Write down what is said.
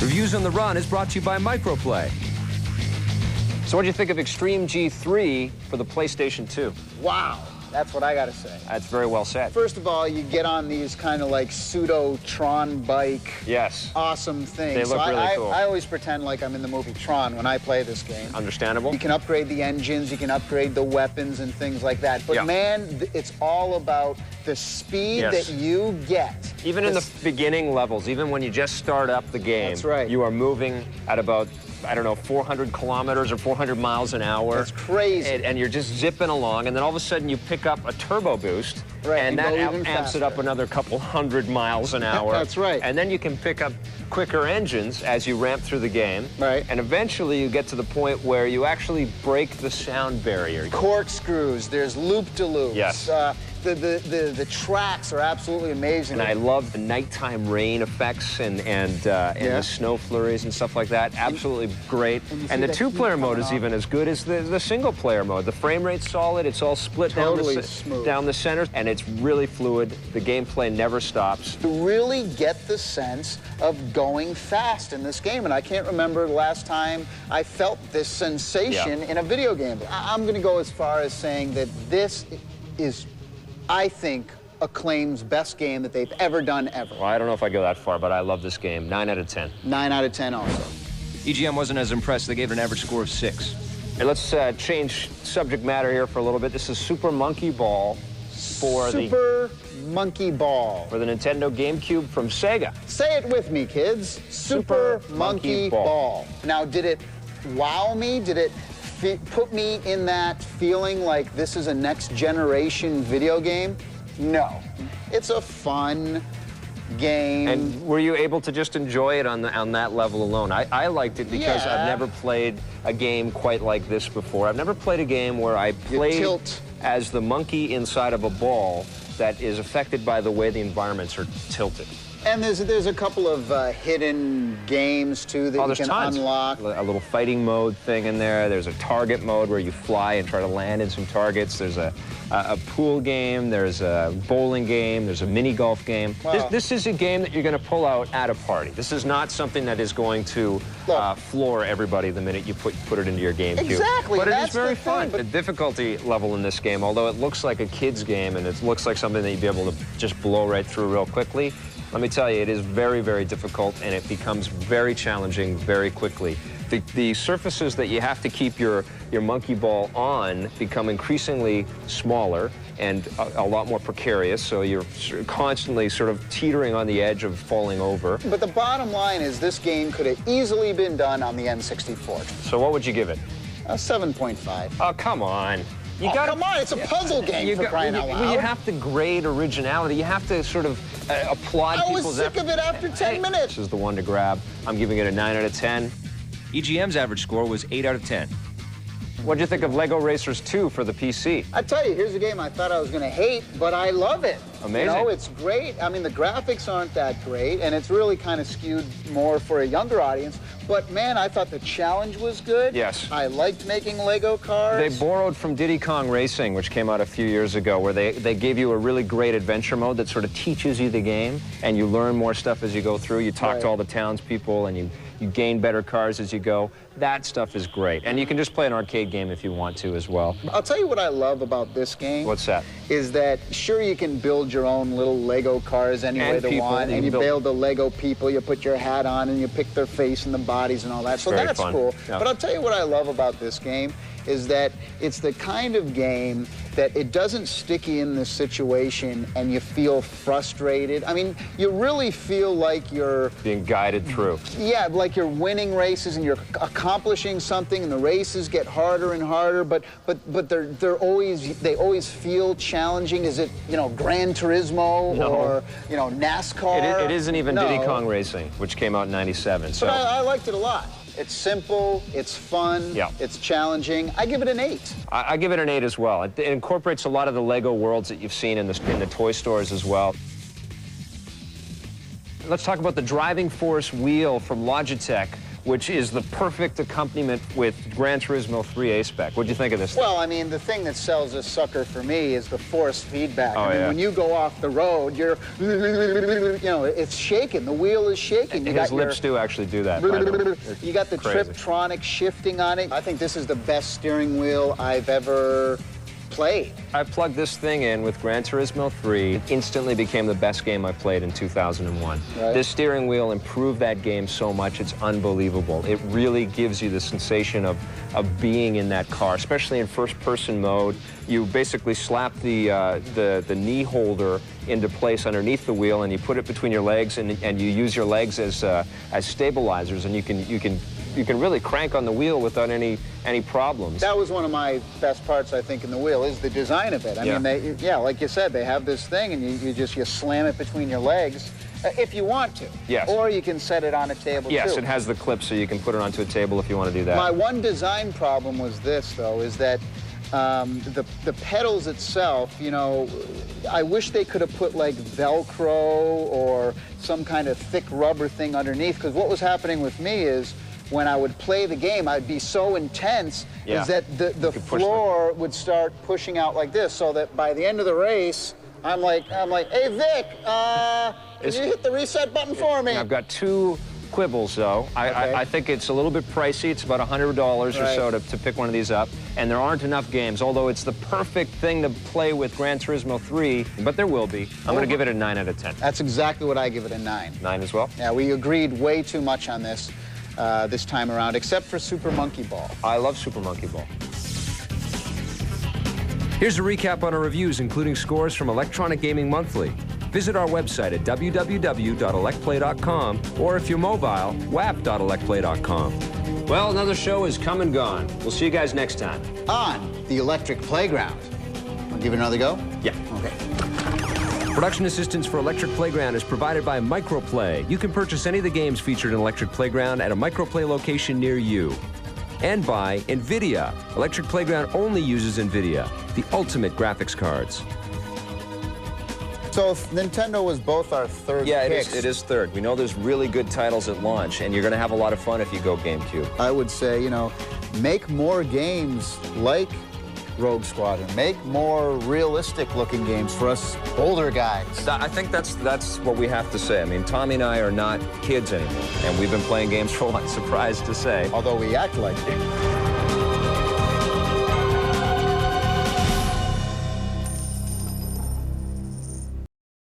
Reviews on the Run is brought to you by Microplay. So what do you think of Extreme G3 for the PlayStation 2? Wow, that's what I gotta say. That's very well said. First of all, you get on these kind of like pseudo-Tron bike. Yes. Awesome things. They look really cool. I always pretend like I'm in the movie Tron when I play this game. Understandable. You can upgrade the engines, you can upgrade the weapons and things like that. But yeah. man, it's all about the speed yes. that you get. Even in the beginning levels, even when you just start up the game, that's right. You are moving at about, I don't know, 400 kilometers or 400 miles an hour. That's crazy. And you're just zipping along, and then all of a sudden you pick up a turbo boost, right, and that amps faster. it up another couple hundred miles an hour. That's right. And then you can pick up quicker engines as you ramp through the game. Right. And eventually you get to the point where you actually break the sound barrier. Corkscrews, there's loop-de-loops. Yes. The tracks are absolutely amazing. And I love the nighttime rain effects and the snow flurries and stuff like that. Absolutely great. And the two-player mode is even as good as the single-player mode. The frame rate's solid. It's all split totally down the center, and it's really fluid. The gameplay never stops. You really get the sense of going fast in this game, and I can't remember the last time I felt this sensation in a video game. I'm going to go as far as saying that this is, I think, Acclaim's best game that they've ever done, ever. Well, I don't know if I go that far, but I love this game. 9 out of 10. 9 out of 10 also. EGM wasn't as impressed. They gave it an average score of 6. And let's change subject matter here for a little bit. This is Super Monkey Ball for Super Monkey Ball. For the Nintendo GameCube from Sega. Say it with me, kids. Super Monkey Ball. Now, did it wow me? Did it put me in that feeling like this is a next-generation video game? No. It's a fun game. And were you able to just enjoy it on that level alone? I liked it because I've never played a game quite like this before. I've never played a game where I played as the monkey inside of a ball that is affected by the way the environments are tilted. And there's a couple of hidden games, too, that you can unlock. A little fighting mode thing in there. There's a target mode where you fly and try to land in some targets. There's a pool game. There's a bowling game. There's a mini golf game. Wow. This is a game that you're going to pull out at a party. This is not something that is going to floor everybody the minute you put it into your GameCube. Exactly. But it is very fun. The difficulty level in this game, although it looks like a kid's game and it looks like something that you'd be able to just blow right through real quickly, let me tell you, it is very, very difficult, and it becomes very challenging very quickly. The surfaces that you have to keep your monkey ball on become increasingly smaller and a lot more precarious, so you're constantly sort of teetering on the edge of falling over. But the bottom line is this game could have easily been done on the N64. So what would you give it? A 7.5. Oh, come on. Come on, it's a puzzle game for crying out loud. You have to grade originality. You have to sort of applaud people's I was sick of it after 10 minutes. This is the one to grab. I'm giving it a 9 out of 10. EGM's average score was 8 out of 10. What'd you think of Lego Racers 2 for the PC? I tell you, here's a game I thought I was going to hate, but I love it. Amazing. You know, it's great. I mean, the graphics aren't that great, and it's really kind of skewed more for a younger audience. But, man, I thought the challenge was good. Yes. I liked making Lego cars. They borrowed from Diddy Kong Racing, which came out a few years ago, where they gave you a really great adventure mode that sort of teaches you the game, and you learn more stuff as you go through. You talk to all the townspeople, and you gain better cars as you go. That stuff is great. And you can just play an arcade game if you want to as well. I'll tell you what I love about this game. What's that? Is that, sure, you can build your own little Lego cars any way you want, and you build the Lego people, you put your hat on, and you pick their face and the bodies and all that. So that's cool. Yeah. But I'll tell you what I love about this game is that it's the kind of game that it doesn't stick you in this situation and you feel frustrated. I mean, you really feel like you're being guided through. Yeah, like you're winning races and you're accomplishing something, and the races get harder and harder. But they always feel challenging. Is it, you know, Gran Turismo or, you know, NASCAR? It isn't even Diddy Kong Racing, which came out in '97. So but I liked it a lot. It's simple, it's fun, it's challenging. I give it an 8. I give it an 8 as well. It incorporates a lot of the Lego worlds that you've seen in the toy stores as well. Let's talk about the driving force wheel from Logitech. which is the perfect accompaniment with Gran Turismo 3 A-Spec. What'd you think of this thing? Well, I mean, the thing that sells this sucker for me is the force feedback. I mean, when you go off the road, you're, you know, it's shaking. The wheel is shaking. His lips do actually do that, by the way. You got the Triptronic shifting on it. I think this is the best steering wheel I've ever played. I plugged this thing in with Gran Turismo 3. It instantly became the best game I played in 2001. Right. This steering wheel improved that game so much, it's unbelievable. It really gives you the sensation of being in that car, especially in first-person mode. You basically slap the knee holder into place underneath the wheel, and you put it between your legs, and you use your legs as stabilizers, and you can really crank on the wheel without any problems. That was one of my best parts, I think, in the wheel, is the design of it. I mean, like you said, they have this thing, and you slam it between your legs, if you want to. Yes. Or you can set it on a table, Yes, too. it has the clip, so you can put it onto a table if you want to do that. My one design problem was this, though, is that the pedals itself, you know, I wish they could have put like Velcro or some kind of thick rubber thing underneath, because what was happening with me is when I would play the game, I'd be so intense is that the floor would start pushing out like this, so that by the end of the race, I'm like, hey Vic, can you hit the reset button for me? I've got two quibbles, though. I think it's a little bit pricey. It's about $100 or so to pick one of these up, and there aren't enough games, although it's the perfect thing to play with Gran Turismo 3, but there will be. I'm going to give it a 9 out of 10. That's exactly what I give it, a 9. 9 as well? Yeah, we agreed way too much on this this time around, except for Super Monkey Ball. I love Super Monkey Ball. Here's a recap on our reviews, including scores from Electronic Gaming Monthly. Visit our website at www.electplay.com, or if you're mobile, wap.electplay.com. Well, another show is come and gone. We'll see you guys next time. On the Electric Playground. Wanna give it another go? Yeah. Okay. Production assistance for Electric Playground is provided by Microplay. You can purchase any of the games featured in Electric Playground at a Microplay location near you. And by NVIDIA. Electric Playground only uses NVIDIA, the ultimate graphics cards. So Nintendo was both our third picks. It is third. We know there's really good titles at launch, and you're going to have a lot of fun if you go GameCube. I would say, you know, make more games like Rogue Squadron. Make more realistic-looking games for us older guys. I think that's what we have to say. I mean, Tommy and I are not kids anymore, and we've been playing games for a while, surprised to say. Although we act like it.